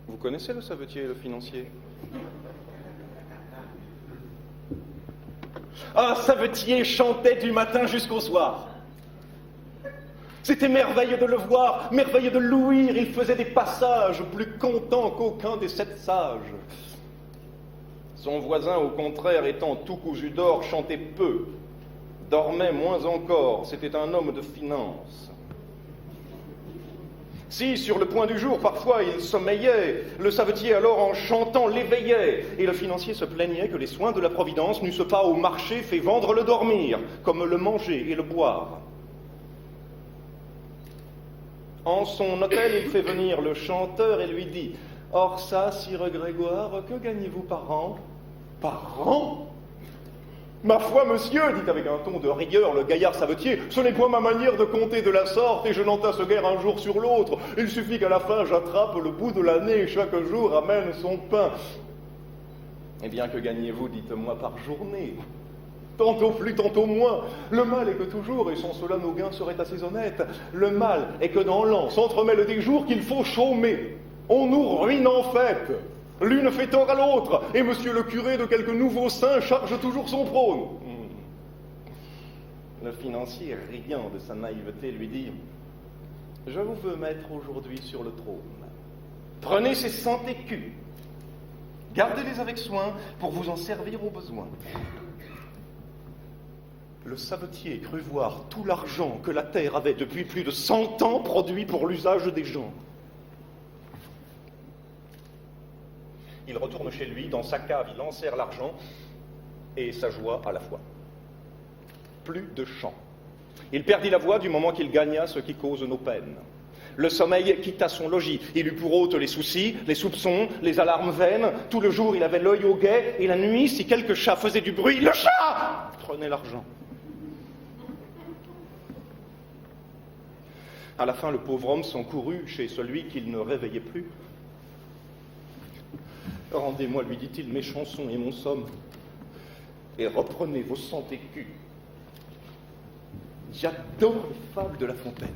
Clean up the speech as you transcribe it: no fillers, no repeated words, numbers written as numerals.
Vous connaissez le savetier et le financier? Ah, Savetier chantait du matin jusqu'au soir. C'était merveilleux de le voir, merveilleux de l'ouïr. Il faisait des passages plus contents qu'aucun des 7 sages. Son voisin, au contraire, étant tout cousu d'or, chantait peu, dormait moins encore. C'était un homme de finance. Si, sur le point du jour, parfois, il sommeillait, le savetier alors, en chantant, l'éveillait, et le financier se plaignait que les soins de la Providence n'eussent pas au marché fait vendre le dormir, comme le manger et le boire. En son hôtel, il fait venir le chanteur et lui dit « Or ça, sire Grégoire, que gagnez-vous par an ?»« Par an ? Ma foi, monsieur, dit avec un ton de rigueur le gaillard savetier, ce n'est point ma manière de compter de la sorte, et je n'entasse guère un jour sur l'autre. Il suffit qu'à la fin j'attrape le bout de l'année, et chaque jour amène son pain. » Eh bien, que gagnez-vous, dites-moi, par journée ? Tantôt plus, tantôt moins. Le mal est que toujours, et sans cela nos gains seraient assez honnêtes, le mal est que dans l'an s'entremêlent des jours qu'il faut chômer. On nous ruine en fait. L'une fait tort à l'autre, et monsieur le curé de quelque nouveau saint charge toujours son prône. Le financier, riant de sa naïveté, lui dit « Je vous veux mettre aujourd'hui sur le trône. Prenez ces 100 écus. Gardez-les avec soin pour vous en servir au besoin. » Le savetier crut voir tout l'argent que la terre avait depuis plus de 100 ans produit pour l'usage des gens. Il retourne chez lui, dans sa cave, il enserre l'argent et sa joie à la fois. Plus de chant. Il perdit la voix du moment qu'il gagna ce qui cause nos peines. Le sommeil quitta son logis. Il eut pour hôte les soucis, les soupçons, les alarmes vaines. Tout le jour, il avait l'œil au guet, et la nuit, si quelque chat faisait du bruit, le chat prenait l'argent. À la fin, le pauvre homme s'en courut chez celui qu'il ne réveillait plus. « Rendez-moi, lui dit-il, mes chansons et mon somme, et reprenez vos 100 écus. J'adore les fables de La Fontaine.